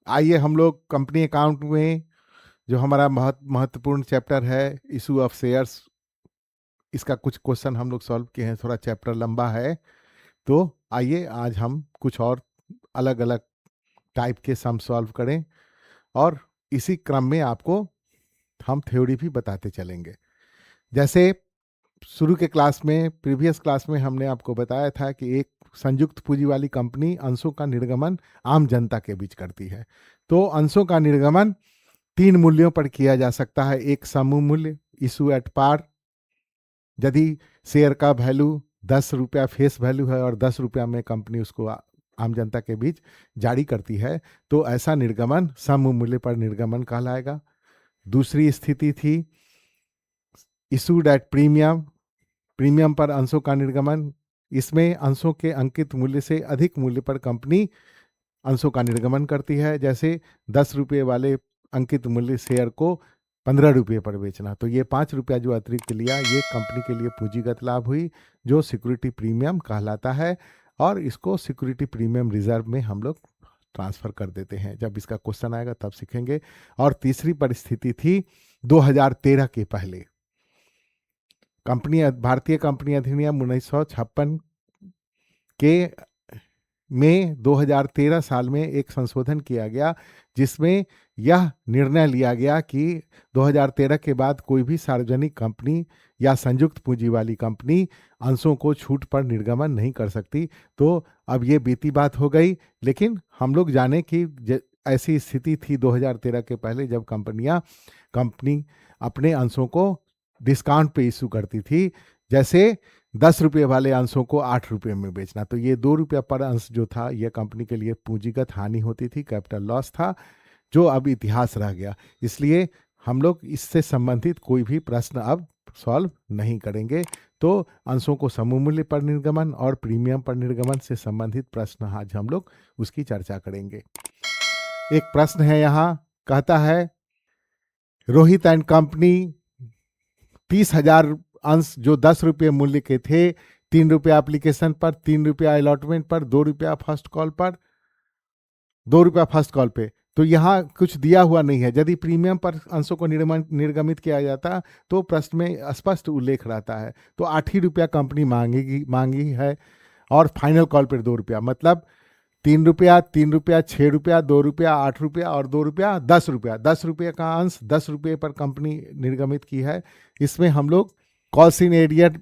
आइए हम लोग कंपनी अकाउंट में जो हमारा महत्वपूर्ण चैप्टर है इशू ऑफ शेयर्स, इसका कुछ क्वेश्चन हम लोग सॉल्व किए हैं। थोड़ा चैप्टर लंबा है, तो आइए आज हम कुछ और अलग अलग टाइप के सम सॉल्व करें और इसी क्रम में आपको हम थ्योरी भी बताते चलेंगे। जैसे शुरू के क्लास में, प्रीवियस क्लास में हमने आपको बताया था कि एक संयुक्त पूंजी वाली कंपनी अंशों का निर्गमन आम जनता के बीच करती है। तो अंशों का निर्गमन 3 मूल्यों पर किया जा सकता है। एक समूह मूल्य, इशू एट पार, यदि शेयर का वैल्यू 10 रुपया फेस वैल्यू है और 10 रुपया में कंपनी उसको आम जनता के बीच जारी करती है, तो ऐसा निर्गमन समूह मूल्य पर निर्गमन कहलाएगा। दूसरी स्थिति थी इशूड एट प्रीमियम, प्रीमियम पर अंशों का निर्गमन। इसमें अंशों के अंकित मूल्य से अधिक मूल्य पर कंपनी अंशों का निर्गमन करती है। जैसे 10 रुपये वाले अंकित मूल्य शेयर को 15 रुपये पर बेचना, तो ये 5 रुपया जो अतिरिक्त लिया, ये कंपनी के लिए पूंजीगत लाभ हुई, जो सिक्योरिटी प्रीमियम कहलाता है। और इसको सिक्योरिटी प्रीमियम रिजर्व में हम लोग ट्रांसफर कर देते हैं। जब इसका क्वेश्चन आएगा तब सीखेंगे। और तीसरी परिस्थिति थी 2013 के पहले। भारतीय कंपनी अधिनियम 1956 के में 2013 साल में एक संशोधन किया गया, जिसमें यह निर्णय लिया गया कि 2013 के बाद कोई भी सार्वजनिक कंपनी या संयुक्त पूंजी वाली कंपनी अंशों को छूट पर निर्गमन नहीं कर सकती। तो अब ये बीती बात हो गई, लेकिन हम लोग जाने कि ऐसी स्थिति थी 2013 के पहले, जब कंपनी अपने अंशों को डिस्काउंट पे इशू करती थी। जैसे 10 रुपये वाले अंशों को 8 रुपये में बेचना, तो ये 2 रुपया पर अंश जो था, यह कंपनी के लिए पूंजीगत हानि होती थी, कैपिटल लॉस था, जो अब इतिहास रह गया। इसलिए हम लोग इससे संबंधित कोई भी प्रश्न अब सॉल्व नहीं करेंगे। तो अंशों को समूह मूल्य पर निर्गमन और प्रीमियम पर निर्गमन से संबंधित प्रश्न आज हम लोग उसकी चर्चा करेंगे। एक प्रश्न है यहाँ, कहता है रोहित एंड कंपनी 30,000 अंश जो 10 रुपये मूल्य के थे, 3 रुपया एप्लीकेशन पर, 3 रुपया अलॉटमेंट पर, 2 रुपया फर्स्ट कॉल पर, 2 रुपया फर्स्ट कॉल पे। तो यहाँ कुछ दिया हुआ नहीं है। यदि प्रीमियम पर अंशों को निर्गमित किया जाता तो प्रश्न में स्पष्ट उल्लेख रहता है। तो 8 ही रुपया कंपनी मांगी है और फाइनल कॉल पर 2 रुपया, मतलब 3 रुपया, 3 रुपया, 6 रुपया, 2 रुपया, 8 रुपया और 2 रुपया, 10 रुपया। 10 रुपये का अंश 10 रुपये पर कंपनी निर्गमित की है। इसमें हम लोग कॉल्स इन एरियर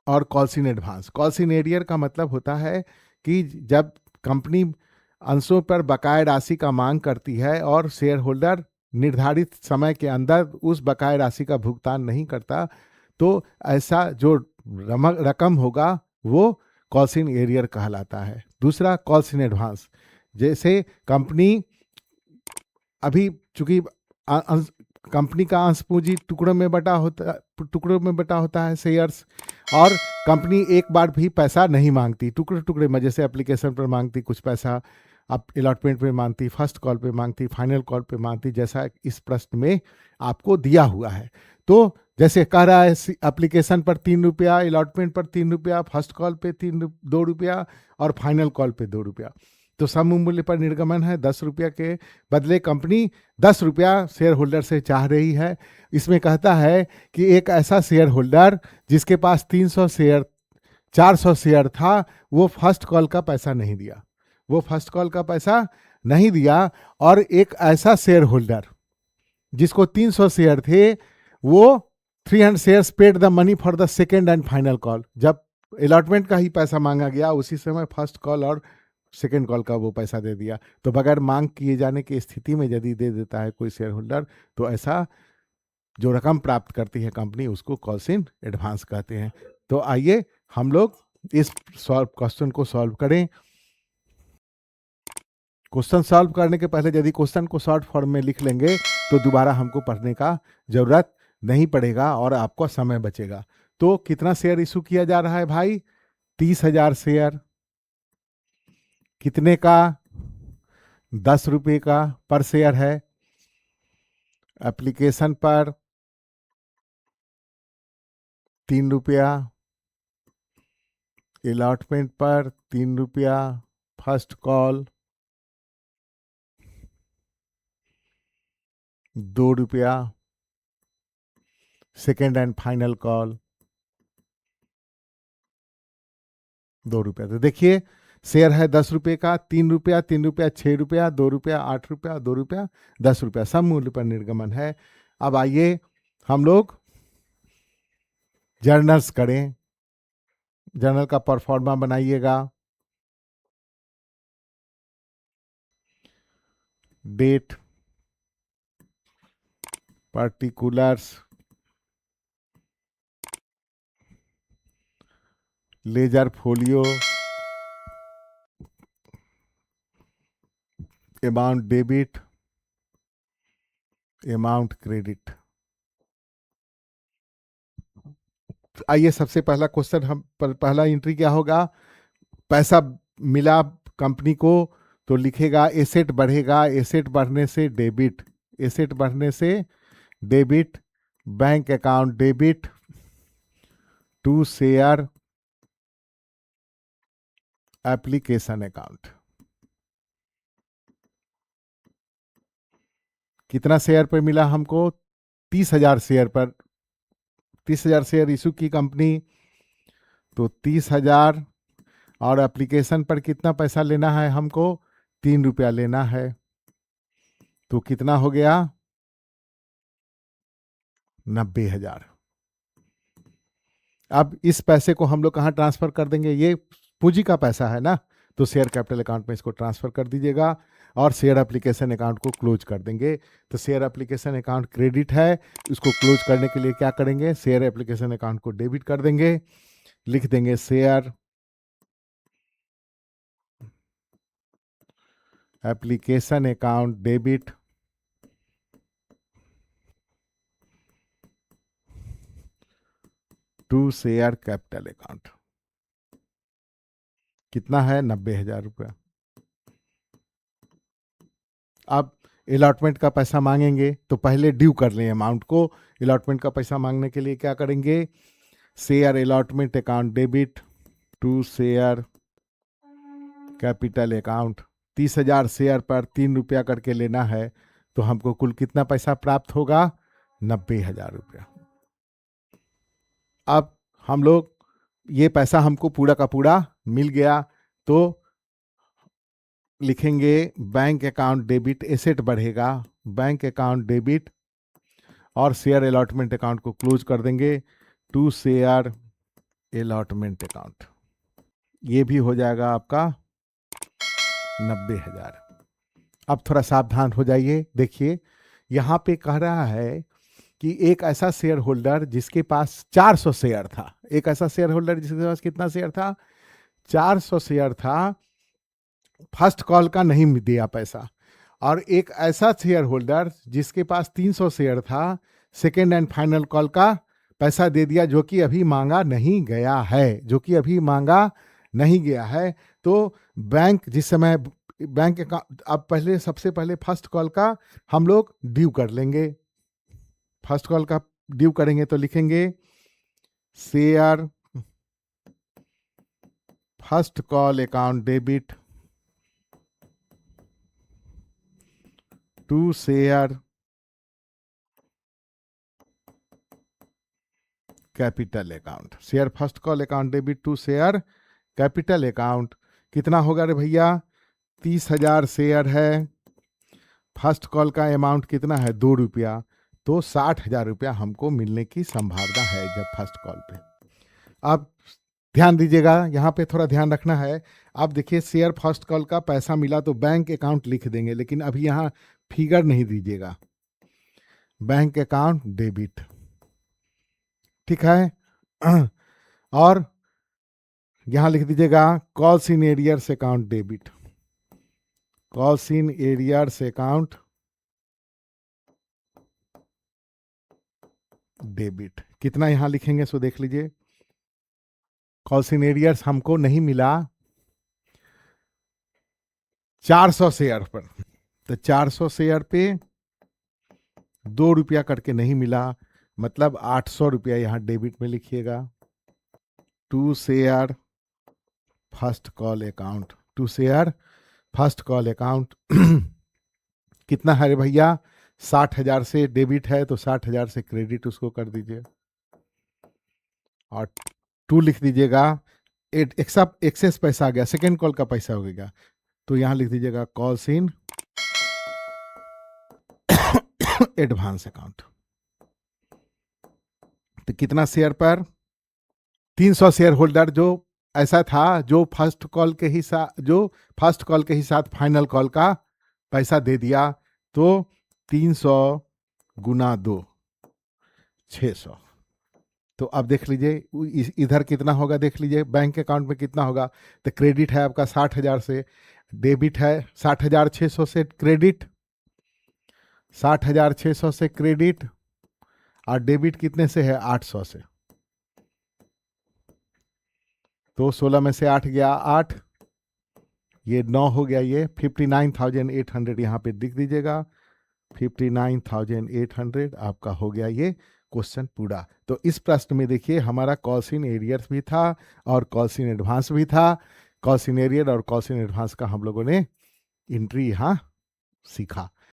और calls in advance. Calls in arrear का मतलब होता है कि जब कंपनी अंशों पर बकाया राशि का मांग करती है और शेयर होल्डर निर्धारित समय के अंदर उस बकाया राशि का भुगतान नहीं करता, तो ऐसा जो रकम होगा वो कॉल्स इन एरियर कहलाता है। दूसरा कॉल्स इन एडवांस, जैसे कंपनी अभी चूंकि कंपनी का अंश पूंजी टुकड़ों में बटा होता है शेयर्स, और कंपनी एक बार भी पैसा नहीं मांगती, टुकड़े टुकड़े में, जैसे एप्लीकेशन पर मांगती कुछ पैसा, अब अलॉटमेंट पे मांगती, फर्स्ट कॉल पे मांगती, फाइनल कॉल पे मांगती, जैसा इस प्रश्न में आपको दिया हुआ है। तो जैसे कह रहा है एप्लीकेशन पर 3 रुपया, अलॉटमेंट पर 3 रुपया, फर्स्ट कॉल पे 2 रुपया और फाइनल कॉल पे 2 रुपया। तो समूह मूल्य पर निर्गमन है 10 रुपया के बदले कंपनी 10 रुपया शेयर होल्डर से चाह रही है। इसमें कहता है कि एक ऐसा शेयर होल्डर जिसके पास 300 शेयर 400 शेयर था, वो फर्स्ट कॉल का पैसा नहीं दिया, और एक ऐसा शेयर होल्डर जिसको 300 शेयर थे, वो 300 shares paid the money for the second and final call. जब अलॉटमेंट का ही पैसा मांगा गया, उसी समय फर्स्ट कॉल और सेकेंड कॉल का वो पैसा दे दिया। तो बगैर मांग किए जाने की स्थिति में यदि दे देता है कोई शेयर होल्डर, तो ऐसा जो रकम प्राप्त करती है कंपनी, उसको कॉल्स इन एडवांस कहते हैं। तो आइए हम लोग इस क्वेश्चन को सॉल्व करें। क्वेश्चन सॉल्व करने के पहले यदि क्वेश्चन को शॉर्ट फॉर्म में लिख लेंगे तो दोबारा हमको पढ़ने का जरूरत नहीं पड़ेगा और आपको समय बचेगा। तो कितना शेयर इशू किया जा रहा है भाई? 30,000 शेयर। कितने का? 10 रुपये का पर शेयर है। एप्लीकेशन पर 3 रुपया, अलॉटमेंट पर 3 रुपया, first call ₹2, second and final call ₹2। तो देखिए शेयर है ₹10 का, ₹3, ₹3, ₹6, ₹2, ₹8, ₹2, ₹10 सब मूल्य पर निर्गमन है। अब आइए हम लोग जर्नल्स करें। जर्नल का परफॉर्मा बनाइएगा, date, particulars, ledger folio, amount debit, amount credit. आइए सबसे पहला क्वेश्चन, हम पहला एंट्री क्या होगा? पैसा मिला कंपनी को तो लिखेगा एसेट बढ़ेगा, एसेट बढ़ने से डेबिट, एसेट बढ़ने से debit, bank account debit to share application account. कितना शेयर पर मिला हमको? 30,000 शेयर पर, 30,000 शेयर इशू की कंपनी, तो 30,000 और एप्लीकेशन पर कितना पैसा लेना है हमको? ₹3 लेना है। तो कितना हो गया? 90,000। अब इस पैसे को हम लोग कहाँ ट्रांसफर कर देंगे? ये पूंजी का पैसा है ना, तो शेयर कैपिटल अकाउंट में इसको ट्रांसफर कर दीजिएगा और शेयर एप्लीकेशन अकाउंट को क्लोज कर देंगे। तो शेयर एप्लीकेशन अकाउंट क्रेडिट है, इसको क्लोज करने के लिए क्या करेंगे? शेयर एप्लीकेशन अकाउंट को डेबिट कर देंगे, लिख देंगे share application account debit to share capital account. कितना है? 90,000 रुपया। अब अलॉटमेंट का पैसा मांगेंगे तो पहले ड्यू कर लें अमाउंट को। अलॉटमेंट का पैसा मांगने के लिए क्या करेंगे? Share allotment account debit to share capital account. 30,000 share पर ₹3 करके लेना है, तो हमको कुल कितना पैसा प्राप्त होगा? 90,000 रुपया। अब हम लोग ये पैसा हमको पूरा का पूरा मिल गया, तो लिखेंगे बैंक अकाउंट डेबिट, एसेट बढ़ेगा, बैंक अकाउंट डेबिट और शेयर अलॉटमेंट अकाउंट को क्लोज कर देंगे टू शेयर अलॉटमेंट अकाउंट। ये भी हो जाएगा आपका 90,000। अब थोड़ा सावधान हो जाइए, देखिए यहाँ पे कह रहा है कि एक ऐसा शेयर होल्डर जिसके पास 400 शेयर था, एक ऐसा शेयर होल्डर जिसके पास कितना शेयर था? 400 शेयर था, फर्स्ट कॉल का नहीं दिया पैसा। और एक ऐसा शेयर होल्डर जिसके पास 300 शेयर था, सेकेंड एंड फाइनल कॉल का पैसा दे दिया, जो कि अभी मांगा नहीं गया है, जो कि अभी मांगा नहीं गया है। तो बैंक जिस समय बैंक अकाउंट, अब पहले सबसे पहले फर्स्ट कॉल का हम लोग ड्यू कर लेंगे। फर्स्ट कॉल का ड्यू करेंगे तो लिखेंगे share first call account debit to share capital account. Share first call account debit to share capital account. कितना होगा रे भैया? 30,000 शेयर है, फर्स्ट कॉल का अमाउंट कितना है? ₹2, तो 60,000 रुपया हमको मिलने की संभावना है जब फर्स्ट कॉल पे। अब ध्यान दीजिएगा, यहाँ पे थोड़ा ध्यान रखना है। अब देखिए शेयर फर्स्ट कॉल का पैसा मिला तो बैंक अकाउंट लिख देंगे, लेकिन अभी यहाँ फिगर नहीं दीजिएगा, बैंक अकाउंट डेबिट, ठीक है। और यहाँ लिख दीजिएगा calls in arrears account debit, calls in arrears account debit. कितना यहाँ लिखेंगे सो देख लीजिए। कॉल्स इन एरियर्स हमको नहीं मिला 400 शेयर पर, तो 400 शेयर पे ₹2 करके नहीं मिला, मतलब 800 रुपया यहाँ डेबिट में लिखिएगा to share first call account, to share first call account. कितना है रे भैया? 60,000 से डेबिट है तो 60,000 से क्रेडिट उसको कर दीजिए, और 2 लिख दीजिएगा। एक्सेस पैसा आ गया, सेकेंड कॉल का पैसा हो गया, तो यहां लिख दीजिएगा कॉल्स इन एडवांस अकाउंट। तो कितना शेयर पर? 300 शेयर होल्डर जो ऐसा था जो फर्स्ट कॉल के ही साथ फाइनल कॉल का पैसा दे दिया, तो 300 गुना 2 600। तो अब देख लीजिए इधर कितना होगा, देख लीजिए बैंक अकाउंट में कितना होगा। तो क्रेडिट है आपका 60,000 से, डेबिट है 60,600 से क्रेडिट, 60,600 से क्रेडिट, और डेबिट कितने से है? 800 से। तो 16 में से 8 गया 8, ये 9 हो गया, ये 59,800 यहाँ पे लिख दीजिएगा। 59,800 आपका हो गया ये क्वेश्चन पूरा। तो इस प्रश्न में देखिए हमारा कॉल्स इन एरियर्स भी था और कॉल्स इन एडवांस भी था। कॉल्स इन एरियर और कॉल्स इन एडवांस का हम लोगों ने एंट्री यहाँ सीखा।